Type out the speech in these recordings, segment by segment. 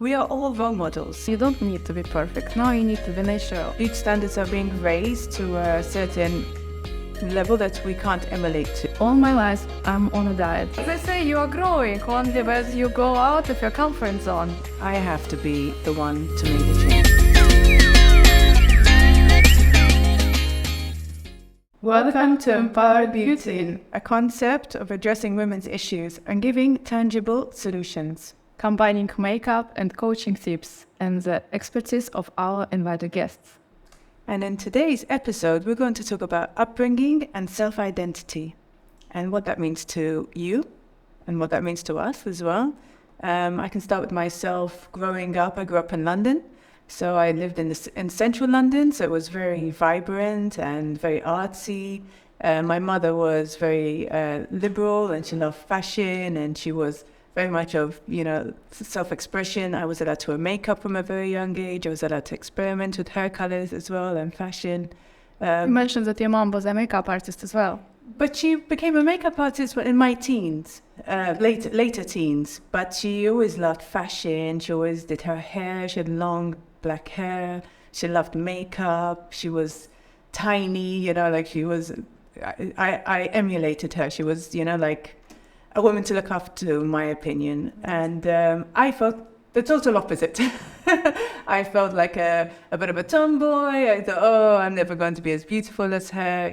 We are all role models. You don't need to be perfect. No, you need to be natural. Beauty standards are being raised to a certain level that we can't emulate to. All my life, I'm on a diet. They say you are growing only when you go out of your comfort zone. I have to be the one to make the change. Welcome to Empowered Beauty, a concept of addressing women's issues and giving tangible solutions, combining makeup and coaching tips and the expertise of our invited guests. And in today's episode, we're going to talk about upbringing and self-identity and what that means to you and what that means to us as well. I can start with myself. Growing up, I grew up in London. So I lived in central London, so it was very vibrant and very artsy. My mother was very liberal, and she loved fashion, and she was very much of, self-expression. I was allowed to wear makeup from a very young age. I was allowed to experiment with hair colors as well and fashion. You mentioned that your mom was a makeup artist as well. But she became a makeup artist in my teens, later teens. But she always loved fashion. She always did her hair. She had long black hair. She loved makeup. She was tiny, she was, I emulated her. She was, like a woman to look after, in my opinion. And I felt the total opposite. I felt like a bit of a tomboy. I thought, I'm never going to be as beautiful as her,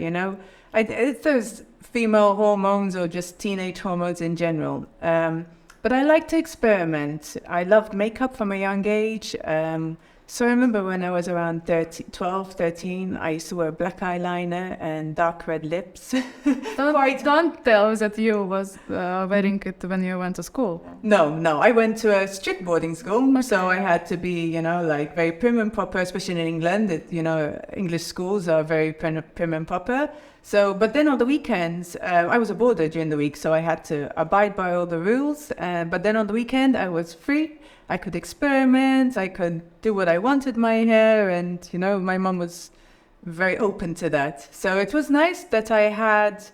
It's those female hormones or just teenage hormones in general. But I like to experiment. I loved makeup from a young age. So I remember when I was around 12, 13, I used to wear black eyeliner and dark red lips. Don't tell that you was wearing it when you went to school. No. I went to a strict boarding school, so I had to be, very prim and proper, especially in England. English schools are very prim and proper. So, but then on the weekends, I was a boarder during the week, so I had to abide by all the rules. But then on the weekend, I was free. I could experiment, I could do what I wanted my hair, and, my mom was very open to that. So it was nice that I had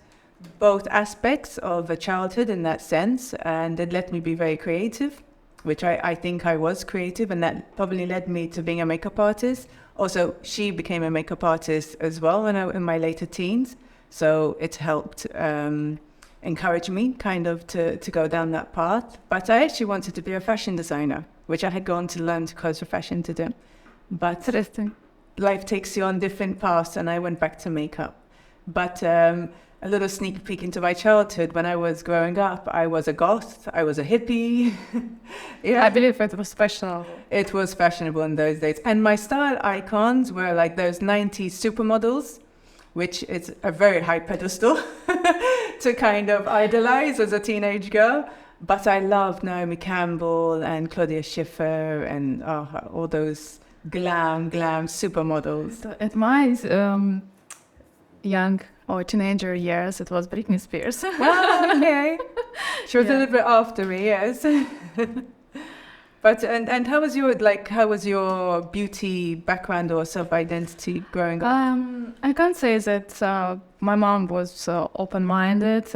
both aspects of a childhood in that sense, and it let me be very creative, which I think I was creative, and that probably led me to being a makeup artist. Also, she became a makeup artist as well in my later teens, so it helped encouraged me kind of to go down that path. But I actually wanted to be a fashion designer, which I had gone to learn course of fashion to do. But interesting. Life takes you on different paths, and I went back to makeup. But a little sneak peek into my childhood, when I was growing up, I was a goth, I was a hippie. Yeah, I believe it was fashionable. It was fashionable in those days. And my style icons were like those 90s supermodels, which is a very high pedestal to kind of idolize as a teenage girl. But I loved Naomi Campbell and Claudia Schiffer and all those glam supermodels. So at my young or teenager years, it was Britney Spears. Okay. She was a little bit after me, yes. But and how was your beauty background or self-identity growing up? I can't say that my mom was open-minded.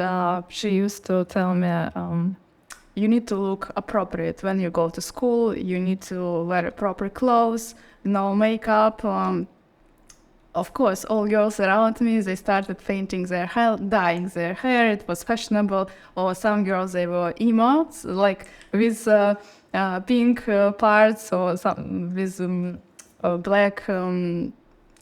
She used to tell me, you need to look appropriate when you go to school. You need to wear proper clothes, no makeup. Of course, all girls around me, they started painting their hair, dyeing their hair. It was fashionable. Or some girls, they were emos, like with pink parts or some with black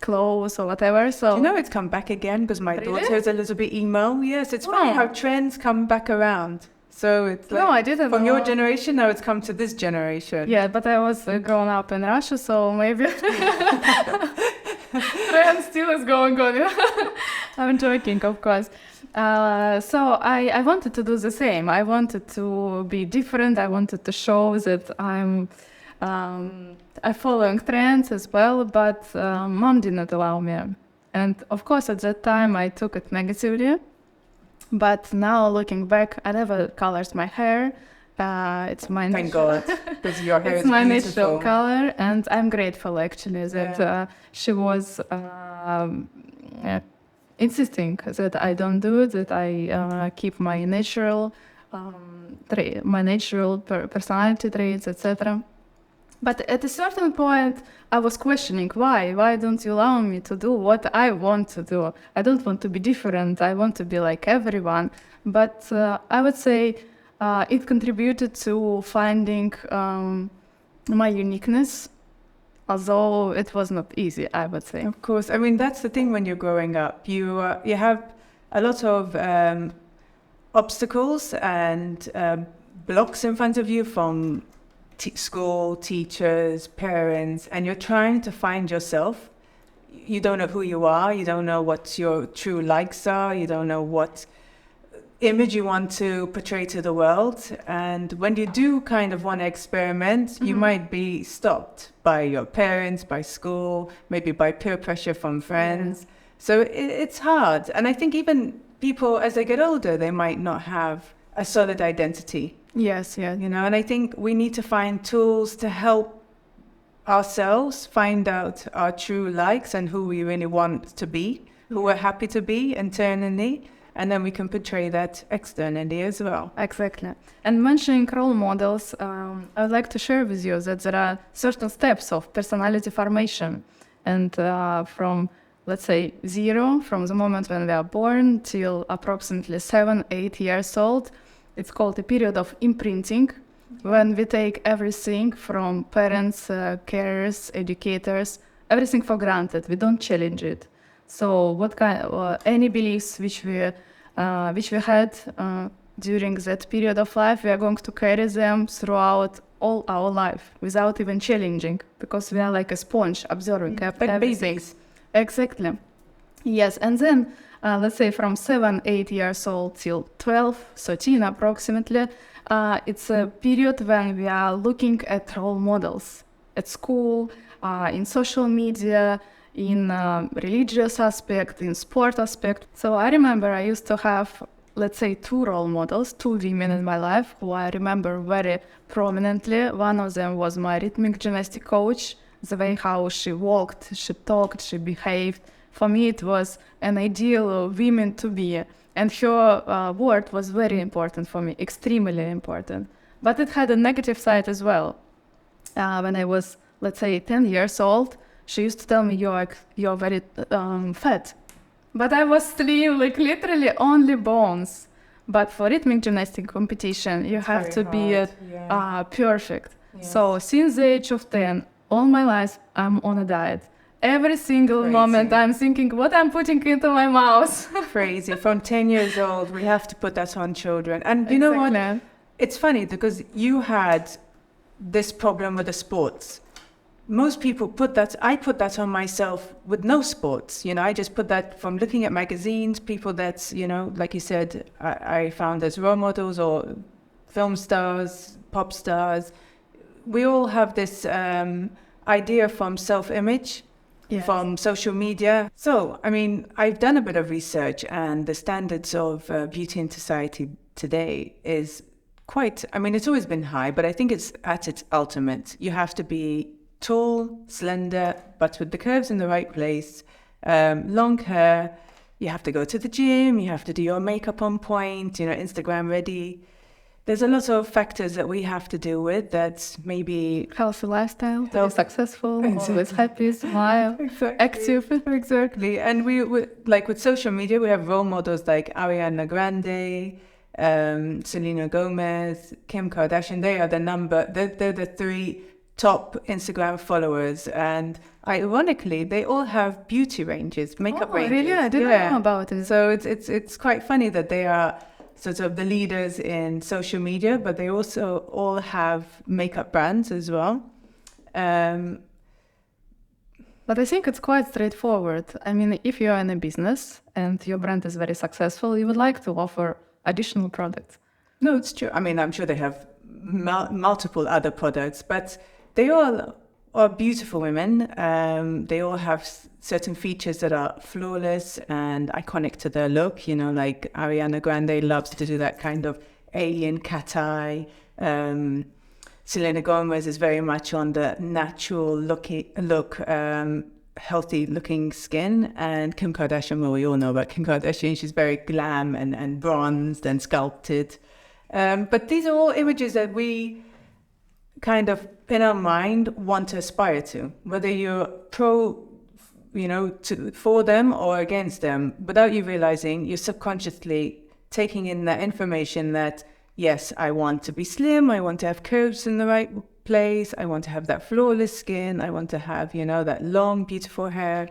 clothes or whatever. So it's come back again because my daughter's a little bit emo. Yes, it's funny how trends come back around. So it's like, no, I didn't. From your generation, now it's come to this generation. Yeah, but I was grown up in Russia, so maybe trend still is going on. I'm joking, of course. So I wanted to do the same. I wanted to be different. I wanted to show that I'm following trends as well, but mom did not allow me. And of course, at that time, I took it negatively. But now, looking back, I never colored my hair. It's my Thank God, because your hair is my beautiful. natural color, and I'm grateful actually that she was insisting that I don't do it, that I keep my natural personality traits, etc. But at a certain point, I was questioning why. Why don't you allow me to do what I want to do? I don't want to be different. I want to be like everyone. But I would say it contributed to finding my uniqueness, although it was not easy, I would say. Of course. I mean, that's the thing when you're growing up. You have a lot of obstacles and blocks in front of you from school, teachers, parents, and you're trying to find yourself. You don't know who you are. You don't know what your true likes are. You don't know what image you want to portray to the world. And when you do kind of want to experiment, you might be stopped by your parents, by school, maybe by peer pressure from friends. So it's hard. And I think even people, as they get older, they might not have a solid identity. Yes, yeah. You know, and I think we need to find tools to help ourselves find out our true likes and who we really want to be, who we're happy to be internally, and then we can portray that externally as well. Exactly. And mentioning role models, I would like to share with you that there are certain steps of personality formation. And from, let's say, 0, from the moment when we are born till approximately 7, 8 years old, it's called a period of imprinting, when we take everything from parents, carers, educators, everything for granted. We don't challenge it. So what kind of, any beliefs which we had during that period of life, we are going to carry them throughout all our life without even challenging, because we are like a sponge absorbing everything. Babies. Exactly. Yes, and then let's say from 7, 8 years old till 12, 13 approximately, it's a period when we are looking at role models at school, in social media, in religious aspect, in sport aspect. So I remember I used to have, let's say, 2 role models, 2 women in my life who I remember very prominently. One of them was my rhythmic gymnastic coach, the way how she walked, she talked, she behaved. For me, it was an ideal of women to be. And her word was very important for me, extremely important. But it had a negative side as well. When I was, let's say, 10 years old, she used to tell me, you're very fat. But I was slim, like literally only bones. But for rhythmic gymnastic competition, you have to be perfect. Yes. So since the age of 10, all my life, I'm on a diet. Every single moment I'm thinking what I'm putting into my mouth. Crazy. From 10 years old, we have to put that on children. And you know what? It's funny because you had this problem with the sports. Most people I put that on myself with no sports. You know, I just put that from looking at magazines, people that's, you know, like you said, I found as role models or film stars, pop stars. We all have this idea from self-image. Yes. From social media. So, I mean, I've done a bit of research, and the standards of beauty in society today is quite, I mean, it's always been high, but I think it's at its ultimate. You have to be tall, slender, but with the curves in the right place, long hair. You have to go to the gym, you have to do your makeup on point, you know, Instagram ready. There's a lot of factors that we have to deal with that maybe... Healthy lifestyle, to be successful, always happy, smile, active. Exactly. And we like with social media, we have role models like Ariana Grande, Selena Gomez, Kim Kardashian. They're the 3 top Instagram followers. And ironically, they all have beauty ranges, makeup ranges. Really? I didn't know about it. So it's quite funny that they are sort of the leaders in social media, but they also all have makeup brands as well. But I think it's quite straightforward. I mean, if you're in a business and your brand is very successful, you would like to offer additional products. No, it's true. I mean, I'm sure they have multiple other products, but they all are beautiful women. They all have certain features that are flawless and iconic to their look. You know, like Ariana Grande loves to do that kind of alien cat eye. Selena Gomez is very much on the natural look, healthy looking skin. And Kim Kardashian, well, we all know about Kim Kardashian. She's very glam and bronzed and sculpted. But these are all images that we kind of in our mind want to aspire to, whether you're for them or against them, without you realizing, you're subconsciously taking in that information that, yes, I want to be slim, I want to have curves in the right place, I want to have that flawless skin, I want to have, that long, beautiful hair.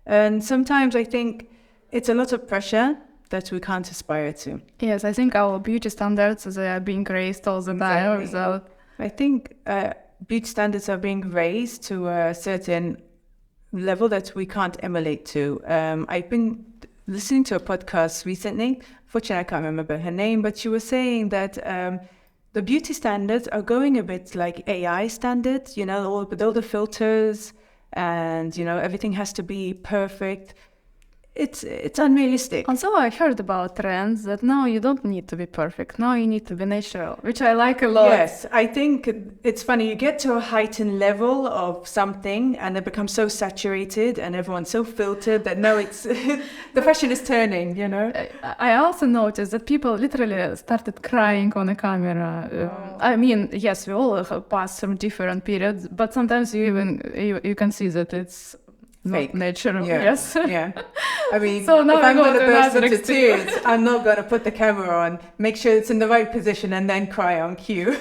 And sometimes I think it's a lot of pressure that we can't aspire to. Yes, I think our beauty standards, they are being raised all the time. Exactly. I think beauty standards are being raised to a certain level that we can't emulate to. I've been listening to a podcast recently. Fortunately, I can't remember her name, but she was saying that the beauty standards are going a bit like AI standards, with all the filters and, everything has to be perfect. It's unrealistic. Also, I heard about trends that now you don't need to be perfect. Now you need to be natural, which I like a lot. Yes, I think it's funny. You get to a heightened level of something and it becomes so saturated and everyone's so filtered that now it's the fashion is turning, I also noticed that people literally started crying on a camera. I mean, yes, we all have passed through different periods, but sometimes you can see that it's fake. Not natural. Yeah. Yes. Yeah. I mean, so now if I'm going to burst another into extreme. tears, I'm not going to put the camera on, make sure it's in the right position and then cry on cue.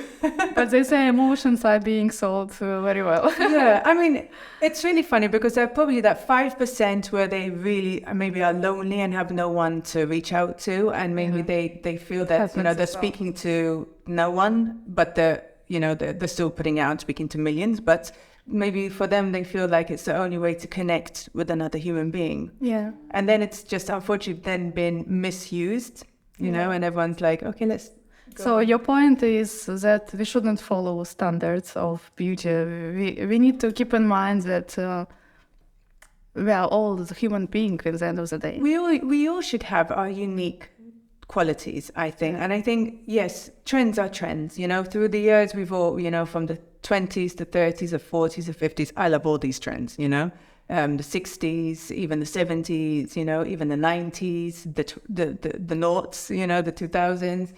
But they say emotions are being sold very well. Yeah, I mean, it's really funny because they're probably that 5% where they really maybe are lonely and have no one to reach out to, and maybe they feel that they're speaking to no one, but they're still putting out speaking to millions, but maybe for them they feel like it's the only way to connect with another human being. Yeah. And then it's just unfortunately then been misused, and everyone's like, okay, let's go. So your point is that we shouldn't follow standards of beauty. We need to keep in mind that we are all the human beings at the end of the day. We all should have our unique qualities, I think. And I think, yes, trends are trends. Through the years we've all, from the 20s, the 30s, the 40s, the 50s. I love all these trends, the 60s, even the 70s, even the 90s, the noughts, the 2000s.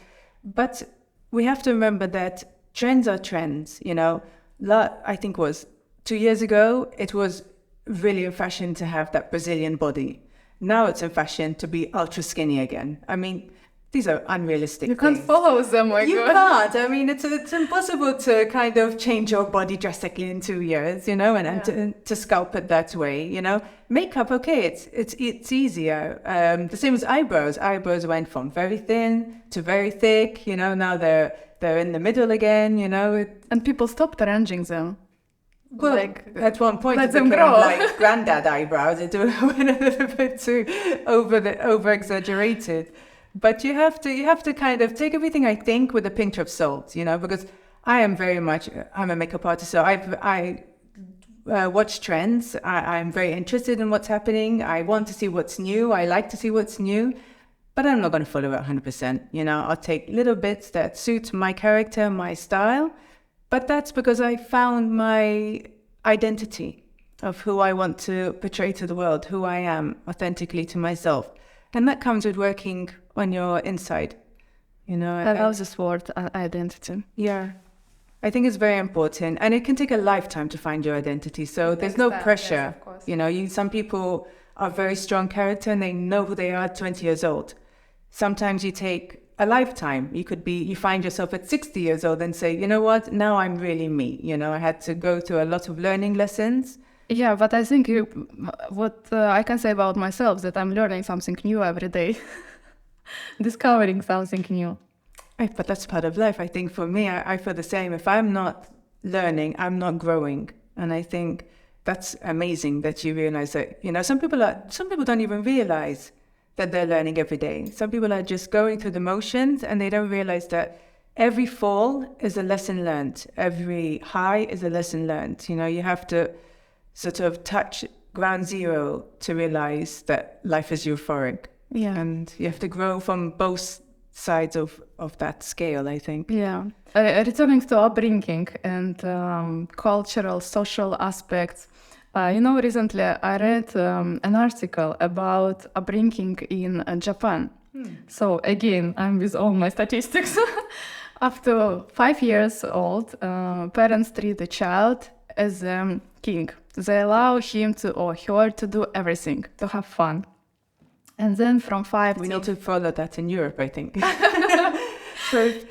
But we have to remember that trends are trends, I think was 2 years ago, it was really in fashion to have that Brazilian body. Now it's in fashion to be ultra skinny again. I mean, these are unrealistic You can't things. follow them, my You God. can't. I mean, it's impossible to kind of change your body drastically in 2 years, and to sculpt it that way, Makeup, okay, it's easier. The same as eyebrows. Eyebrows went from very thin to very thick, now they're in the middle again, And people stopped arranging them. Well, at one point let it them became grow. like granddad eyebrows. It went a little bit too over exaggerated. But you have to kind of take everything, I think, with a pinch of salt, because I'm a makeup artist, so I watch trends. I'm very interested in what's happening. I want to see what's new. I like to see what's new, but I'm not going to follow it 100%. I'll take little bits that suit my character, my style, but that's because I found my identity of who I want to portray to the world, who I am authentically to myself. And that comes with working on your inside, I love this word, identity. Yeah. I think it's very important. And it can take a lifetime to find your identity. So there's no pressure. Yes, of course. Some people are very strong character and they know who they are at 20 years old. Sometimes you take a lifetime. You find yourself at 60 years old and say, you know what, now I'm really me. I had to go through a lot of learning lessons. Yeah, but I think what I can say about myself that I'm learning something new every day, discovering something new. But that's part of life. I think for me, I feel the same. If I'm not learning, I'm not growing. And I think that's amazing that you realize that, some people don't even realize that they're learning every day. Some people are just going through the motions and they don't realize that every fall is a lesson learned. Every high is a lesson learned. You have to sort of touch ground zero to realize that life is euphoric. Yeah. And you have to grow from both sides of that scale, I think. Yeah. Returning to upbringing and cultural, social aspects. Recently I read an article about upbringing in Japan. So again, I'm with all my statistics. Up to 5 years old, parents treat the child as a king. They allow him to or her to do everything, to have fun. And then from 5 We till need to follow that in Europe, I think.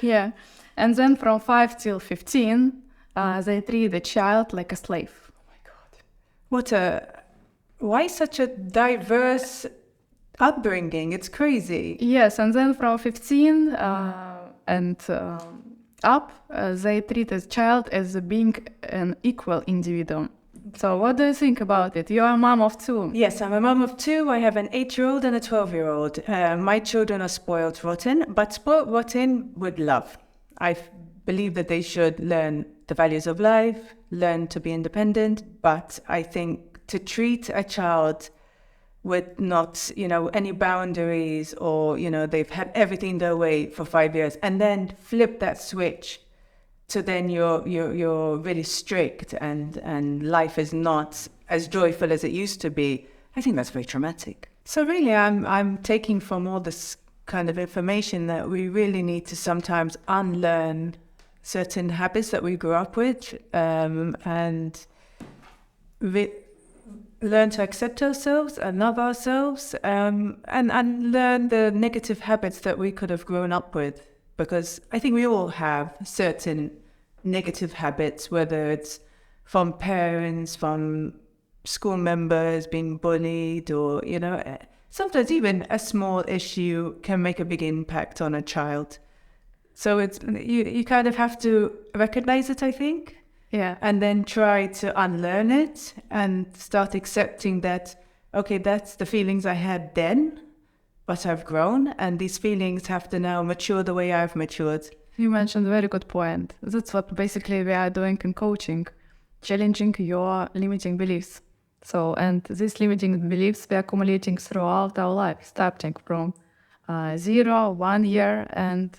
yeah, and then from 5 till 15, they treat the child like a slave. Oh my God. Why such a diverse upbringing? It's crazy. Yes, and then from 15 and up, they treat the child as being an equal individual. So what do you think about it? You are a mom of two. Yes, I'm a mom of two. I have an 8-year-old and a 12-year-old. My children are spoiled rotten, but spoiled rotten with love. I believe that they should learn the values of life, learn to be independent, but I think to treat a child with not, any boundaries or, they've had everything their way for 5 years and then flip that switch to then you're really strict and life is not as joyful as it used to be. I think that's very traumatic. So really I'm taking from all this kind of information that we really need to sometimes unlearn certain habits that we grew up with and learn to accept ourselves and love ourselves and learn the negative habits that we could have grown up with. Because I think we all have certain negative habits, whether it's from parents, from school members, being bullied, or, sometimes even a small issue can make a big impact on a child. So it's you kind of have to recognize it, I think. Yeah. And then try to unlearn it and start accepting that, okay, that's the feelings I had then, but I've grown, and these feelings have to now mature the way I've matured. You mentioned a very good point. That's what basically we are doing in coaching, challenging your limiting beliefs. So, and these limiting beliefs we are accumulating throughout our life, starting from 0, 1 year, and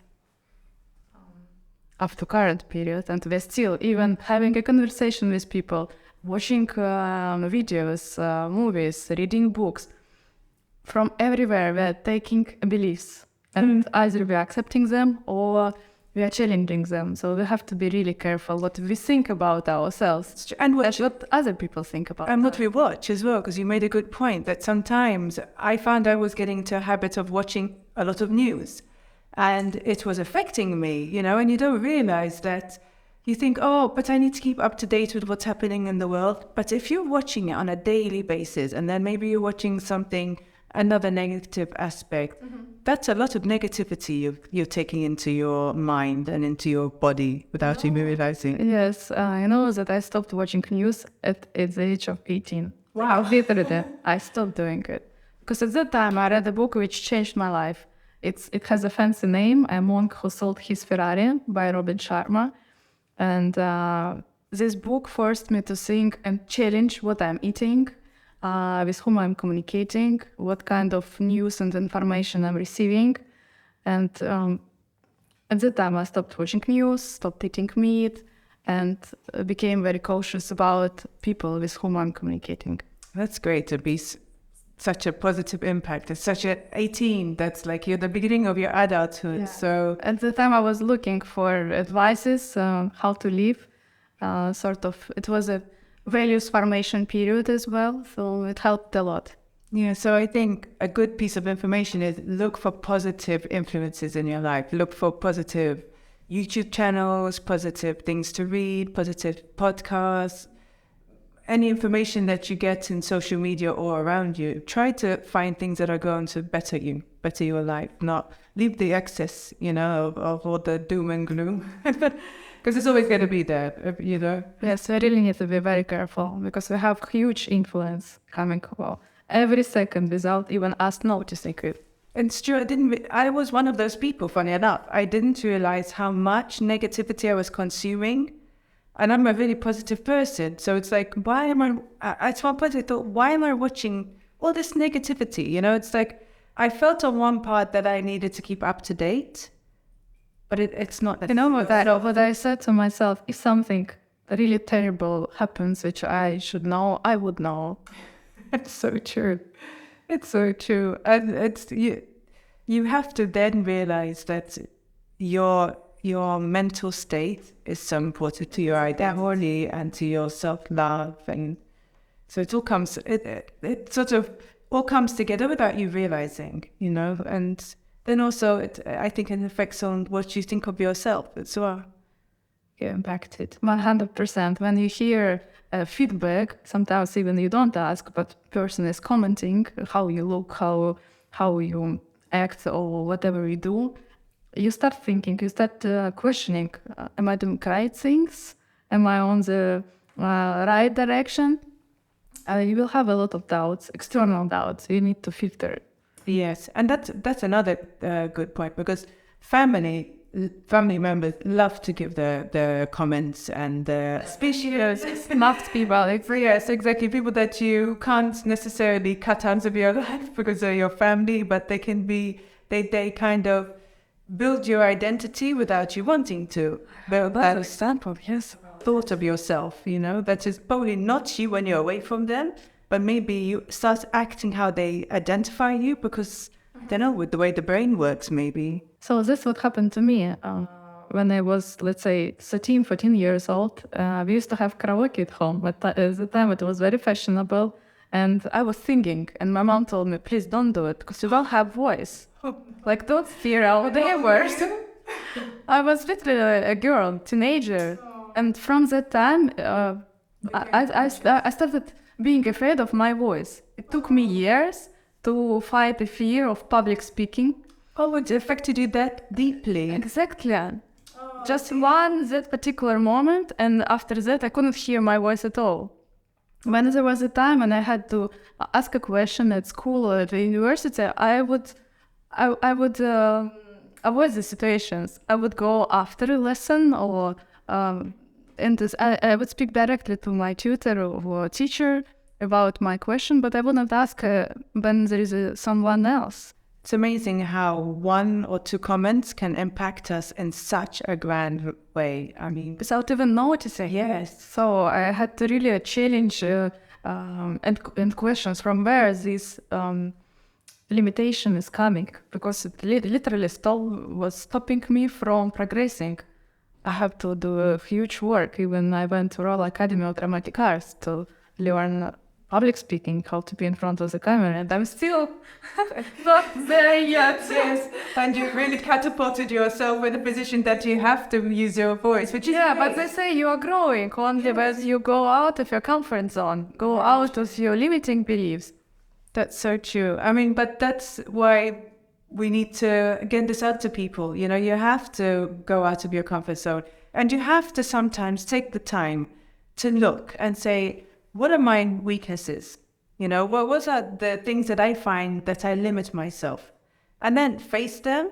up to current period. And we're still even having a conversation with people, watching videos, movies, reading books. From everywhere, we're taking beliefs, and either we're accepting them or we are challenging them. So we have to be really careful what we think about ourselves And what other people think about and us. what we watch as well, because you made a good point that sometimes I found I was getting into a habit of watching a lot of news and it was affecting me, and you don't realize that. You think, oh, but I need to keep up to date with what's happening in the world. But if you're watching it on a daily basis and then maybe you're watching another negative aspect, that's a lot of negativity you're taking into your mind and into your body without even realizing. Yes, I know that I stopped watching news at the age of 18. Wow. Literally, I stopped doing it. Because at that time I read a book which changed my life. It has a fancy name, A Monk Who Sold His Ferrari by Robin Sharma. And this book forced me to think and challenge what I'm eating, with whom I'm communicating, what kind of news and information I'm receiving. And at that time I stopped watching news, stopped eating meat, and became very cautious about people with whom I'm communicating. That's great to be such a positive impact. It's such at 18, that's like you're the beginning of your adulthood. Yeah. So at the time I was looking for advices, how to live, it was a values formation period as well, so it helped a lot. yeah, so I think a good piece of information is look for positive influences in your life. Look for positive YouTube channels, positive things to read, positive podcasts, any information that you get in social media or around you. Try to find things that are going to better your life, not leave the excess, of all the doom and gloom. Because it's always going to be there, Yes, we really need to be very careful because we have huge influence coming every second without even us noticing it. And it's true, I was one of those people, funny enough. I didn't realize how much negativity I was consuming. And I'm a really positive person. So it's like, at one point I thought, why am I watching all this negativity? It's like, I felt on one part that I needed to keep up to date, but it's not that. What I said to myself, if something really terrible happens, which I should know, I would know. It's so true. It's so true. And you have to then realize that you're your mental state is so important to your identity and to your self-love. And so it all comes, it sort of all comes together without you realizing, you know. And then also, I think it affects on what you think of yourself as well. You're impacted 100%. When you hear feedback, sometimes even you don't ask, but person is commenting how you look, how you act, or whatever you do, you start thinking, you start questioning, am I doing right things? Am I on the right direction? You will have a lot of doubts, external doubts. You need to filter. Yes, and that's another good point, because family members love to give the comments and the speeches. Not people. Yes, exactly. People that you can't necessarily cut out of your life because they're your family, but they can be, they kind of build your identity without you wanting to. Build example, yes. thought of yourself, you know, that is probably not you when you're away from them, but maybe you start acting how they identify you because, I don't know, with the way the brain works, maybe. So this what happened to me when I was, let's say, 13, 14 years old. We used to have karaoke at home. At the time it was very fashionable. And I was singing. And my mom told me, please don't do it because you don't have voice. Like, don't steer out the words. I was literally a girl, teenager. And from that time, I started being afraid of my voice. It took me years to fight the fear of public speaking. Oh, it affected you that deeply. Exactly. Just that particular moment, and after that I couldn't hear my voice at all. When there was a time when I had to ask a question at school or at the university, I would avoid the situations. I would go after a lesson, or I would speak directly to my tutor or teacher about my question, but I wouldn't ask when there is someone else. It's amazing how one or two comments can impact us in such a grand way. I mean, without even noticing. Yes. So I had to really challenge and questions from where this limitation is coming, because it literally was stopping me from progressing. I have to do a huge work. Even I went to Royal Academy of Dramatic Arts to learn public speaking, how to be in front of the camera, and I'm still not there yet. Yes, and you really catapulted yourself in a position that you have to use your voice, which is but they say you are growing only when you go out of your comfort zone, go out of your limiting beliefs. That's so true. I mean, but that's why we need to get this out to people. You know, you have to go out of your comfort zone, and you have to sometimes take the time to look and say, what are my weaknesses? You know, what are the things that I find that I limit myself? And then face them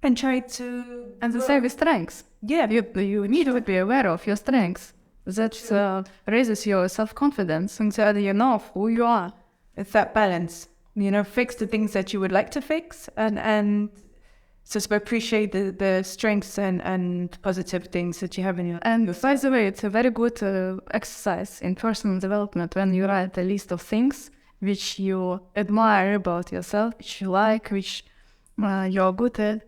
and try to... And the same with strengths. Yeah. You need to be aware of your strengths. That raises your self-confidence, and so you know who you are. It's that balance. You know, fix the things that you would like to fix, and just appreciate the strengths and positive things that you have in your life. And by the way, it's a very good exercise in personal development when you write a list of things which you admire about yourself, which you like, which you're good at.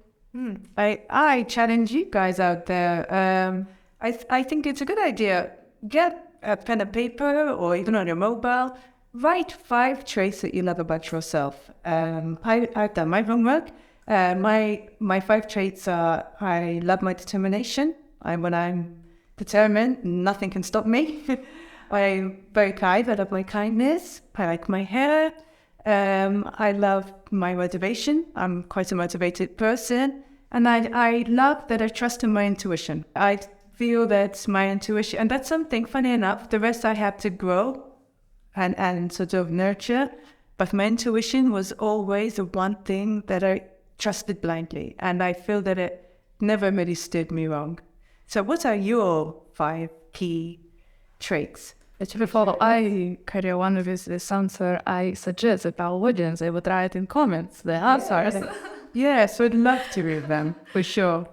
I challenge you guys out there. I think it's a good idea. Get a pen and paper, or even on your mobile. Write 5 traits that you love about yourself. I've done my homework. My 5 traits are: I love my determination. When I'm determined, nothing can stop me. I'm very kind. I love my kindness. I like my hair. I love my motivation. I'm quite a motivated person. And I love that I trust in my intuition. I feel that my intuition, and that's something, funny enough, the rest I had to grow and sort of nurture. But my intuition was always the one thing that I trusted blindly, and I feel that it never really stood me wrong. So what are your 5 key traits? Before I carry on with this answer, I suggest that our audience, they would write in comments the answers. Yes, we'd love to read them, for sure.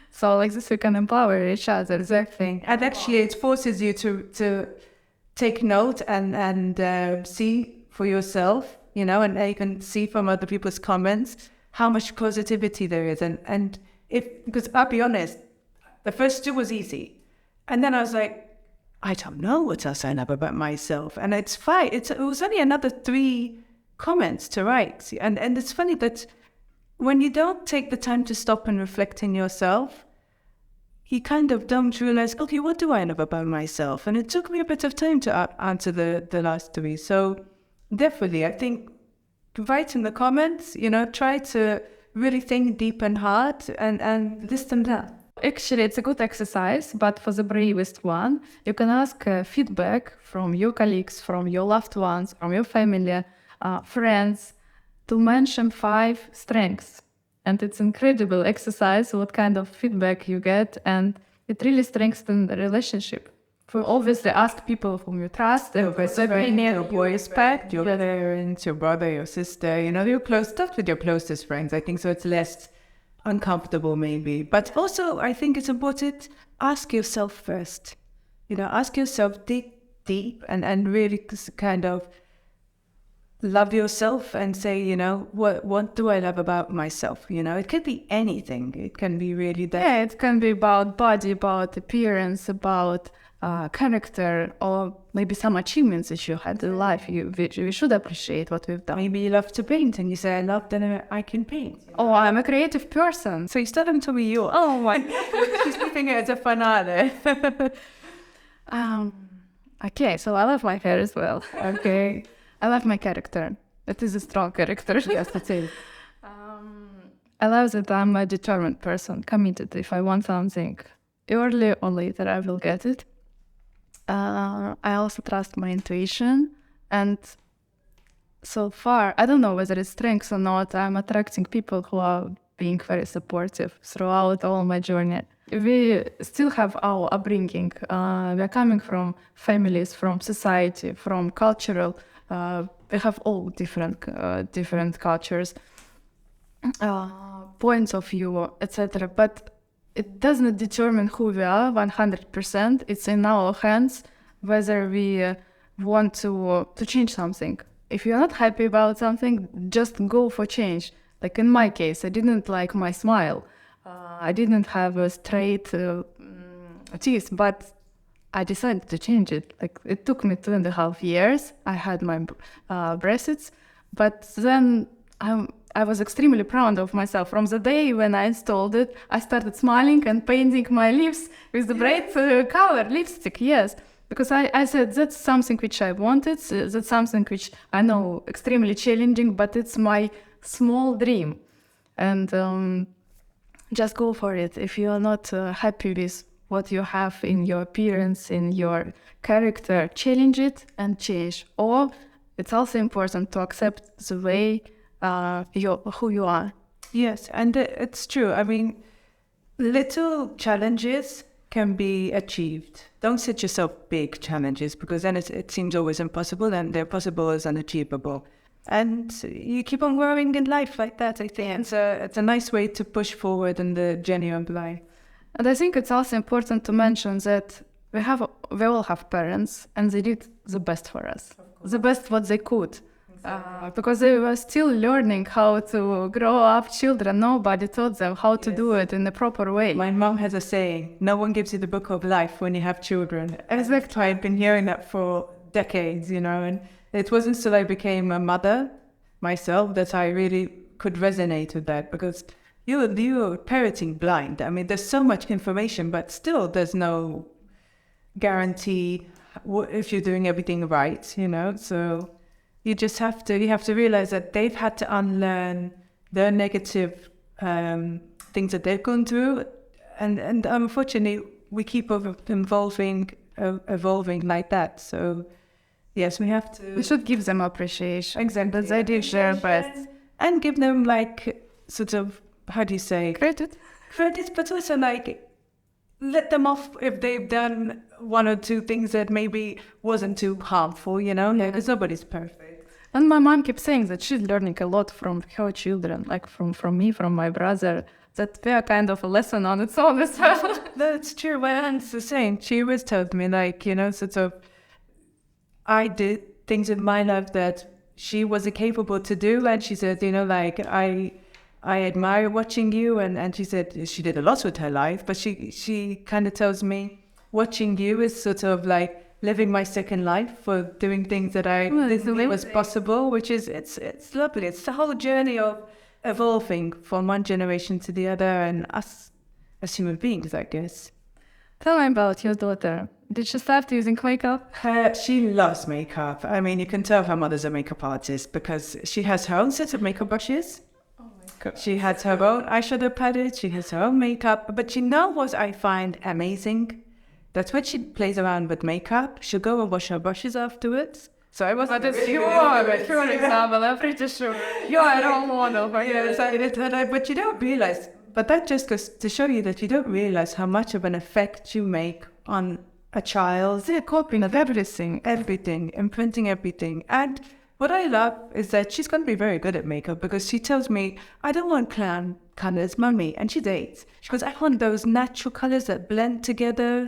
So like this we can empower each other. Exactly. And actually it forces you to take note and see for yourself, you know, and you can see from other people's comments how much positivity there is. And if, because I'll be honest, The first two was easy. And then I was like, I don't know what else I love about myself. And it's fine. It was only another 3 comments to write. And it's funny that when you don't take the time to stop and reflect in yourself, you kind of don't realize, okay, what do I love about myself? And it took me a bit of time to answer the last 3. So definitely, I think write in the comments, try to really think deep and hard and list them down. Actually, it's a good exercise, but for the bravest one, you can ask feedback from your colleagues, from your loved ones, from your family, friends, to mention 5 strengths. And it's incredible exercise, what kind of feedback you get, and it really strengthens the relationship. For obviously ask people whom you trust, your respect, your parents, your brother, your sister, your close stuff with your closest friends. I think so it's less uncomfortable maybe. But also I think it's important, ask yourself first. Ask yourself deep and really kind of love yourself and say, what do I love about myself? It could be anything. It can be really that. Yeah, it can be about body, about appearance, about character, or maybe some achievements that you had in life. We should appreciate what we've done. Maybe you love to paint and you say, I love that I can paint. Oh, I'm a creative person. So you start them to be you. Oh my God. She's keeping it as a finale. Okay, so I love my hair as well. Okay. I love my character. It is a strong character. Yes, that's it. I love that I'm a determined person, committed. If I want something, early or later, I will get it. I also trust my intuition. And so far, I don't know whether it's strengths or not, I'm attracting people who are being very supportive throughout all my journey. We still have our upbringing. We're coming from families, from society, from cultural. We have all different cultures, points of view, etc. But it doesn't determine who we are 100%. It's in our hands whether we want to change something. If you're not happy about something, just go for change. Like in my case, I didn't like my smile. I didn't have a straight teeth, but I decided to change it. Like it took me 2.5 years. I had my braces, but then I was extremely proud of myself. From the day when I installed it, I started smiling and painting my lips with the bright color lipstick. Yes, because I said that's something which I wanted. That's something which I know extremely challenging, but it's my small dream, and just go for it. If you are not happy with what you have in your appearance, in your character, challenge it and change. Or it's also important to accept the way who you are. Yes, and it's true. I mean, little challenges can be achieved. Don't set yourself big challenges because then it seems always impossible, and they're possible as unachievable. And you keep on growing in life like that, I think. It's a nice way to push forward in the journey of life. And I think it's also important to mention that we all have parents, and they did the best for us, the best what they could, because they were still learning how to grow up children. Nobody taught them how to do it in the proper way. My mom has a saying: "No one gives you the book of life when you have children." Exactly. I've been hearing that for decades, and it wasn't until I became a mother myself that I really could resonate with that, because you're parenting blind. I mean, there's so much information, but still there's no guarantee if you're doing everything right, So you just have to realize that they've had to unlearn their negative things that they've gone through, and unfortunately we keep evolving like that. So yes, we have to. We should give them appreciation. Exactly. That they did their best, and give them sort of, how do you say, credit, but also let them off if they've done one or two things that maybe wasn't too harmful, because nobody's perfect. And my mom keeps saying that she's learning a lot from her children, like from me, from my brother, that we are kind of a lesson on its own as well. That's true. My aunt's the same. She always told me, sort of, I did things in my life that she wasn't capable to do, and she said, I admire watching you. And she said she did a lot with her life, but she kind of tells me watching you is sort of like living my second life for doing things that I didn't think was possible, which is, it's lovely. It's the whole journey of evolving from one generation to the other, and us as human beings, I guess. Tell me about your daughter. Did she start using makeup? She loves makeup. I mean, you can tell her mother's a makeup artist because she has her own set of makeup brushes. Oh my God. She has her own eyeshadow palette. She has her own makeup. But you know what I find amazing? That's when she plays around with makeup, she'll go and wash her brushes afterwards. So I was But it's you are a true example. I'm pretty sure you are a role model. But you don't realize, but that just goes to show you that you don't realize how much of an effect you make on a child. They're copying of everything. Everything, imprinting everything. And what I love is that she's going to be very good at makeup because she tells me, I don't want clown colors, mummy. And she dates. She goes, I want those natural colors that blend together.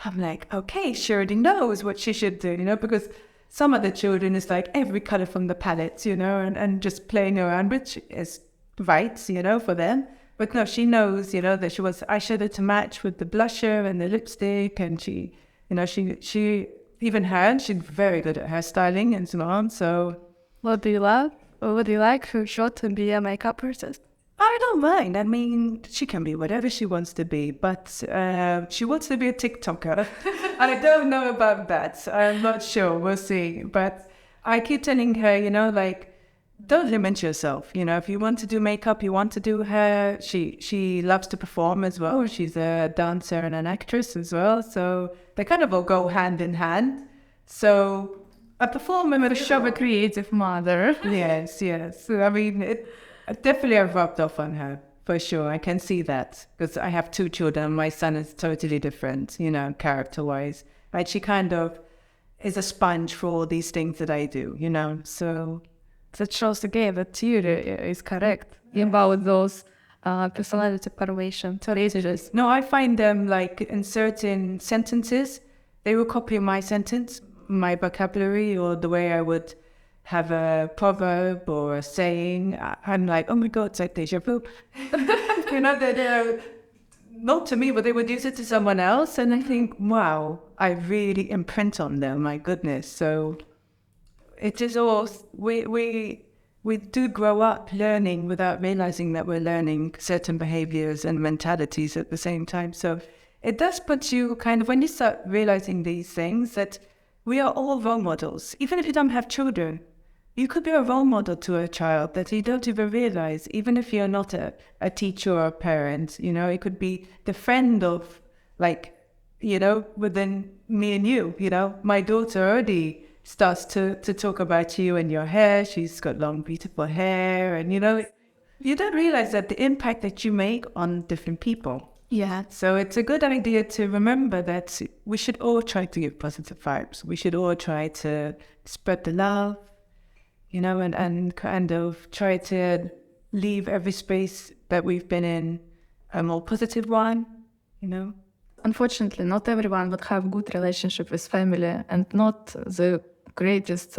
I'm like, okay, she already knows what she should do, because some of the children is like every color from the palette, and just playing around, which is right, for them. But no, she knows, that she wants eyeshadow to match with the blusher and the lipstick. And she even her, she's very good at hairstyling and so on. So what do you love? Or would you like for sure to be a makeup artist? I don't mind. I mean, she can be whatever she wants to be, but she wants to be a TikToker. And I don't know about that. I'm not sure. We'll see. But I keep telling her, don't limit yourself. If you want to do makeup, you want to do hair. She loves to perform as well. She's a dancer and an actress as well. So they kind of all go hand in hand. So a performer with a creative mother. Yes. I mean, definitely I've rubbed off on her, for sure. I can see that because I have 2 children. My son is totally different, character-wise. Right? She kind of is a sponge for all these things that I do, so... That shows again that theory is correct about those personality formation stages. No, I find them in certain sentences, they will copy my sentence, my vocabulary, or the way I would have a proverb or a saying. I'm like, oh my God, it's like deja vu. They're not to me, but they would use it to someone else. And I think, wow, I really imprint on them, my goodness. So it is all, we do grow up learning without realizing that we're learning certain behaviors and mentalities at the same time. So it does put you kind of, when you start realizing these things, that we are all role models. Even if you don't have children, you could be a role model to a child that you don't even realize, even if you're not a teacher or a parent. It could be the friend of, within me and you. My daughter already starts to talk about you and your hair. She's got long, beautiful hair. And, you don't realize that the impact that you make on different people. Yeah. So it's a good idea to remember that we should all try to give positive vibes. We should all try to spread the love, and kind of try to leave every space that we've been in a more positive one, Unfortunately, not everyone would have good relationship with family and not the greatest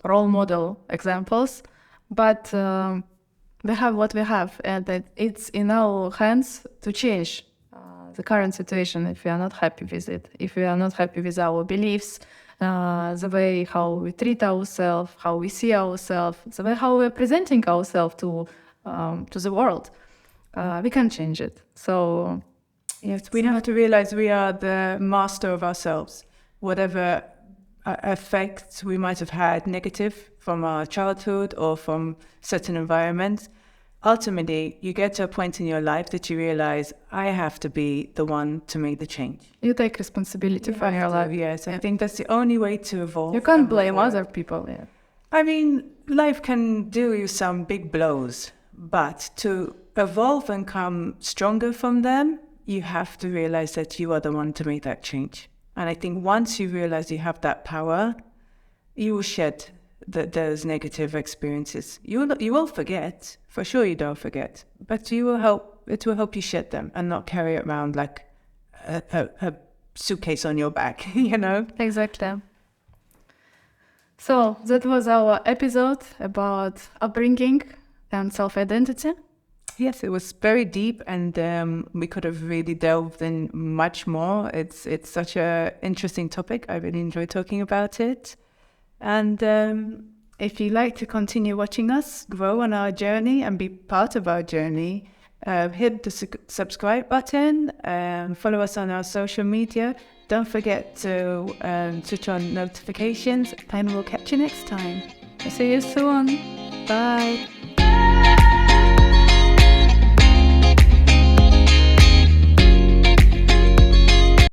role model examples, but we have what we have, and that it's in our hands to change the current situation if we are not happy with it, if we are not happy with our beliefs, the way how we treat ourselves, how we see ourselves, the way how we're presenting ourselves to the world. We can change it. So yes, we have to realize we are the master of ourselves. Whatever effects we might have had negative from our childhood or from certain environments, ultimately you get to a point in your life that you realize, I have to be the one to make the change. You take responsibility for your life. Yes, I think that's the only way to evolve. You can't blame other people. Yeah. I mean, life can do you some big blows, but to evolve and come stronger from them, you have to realize that you are the one to make that change. And I think once you realize you have that power, you will shed those negative experiences. You will forget, for sure you don't forget, but it will help you shed them and not carry it around like a suitcase on your back, Exactly. So that was our episode about upbringing and self-identity. Yes, it was very deep, and we could have really delved in much more. It's such a interesting topic. I really enjoy talking about it. And if you like to continue watching us grow on our journey and be part of our journey, hit the subscribe button, follow us on our social media. Don't forget to switch on notifications, and we'll catch you next time. See you soon. Bye.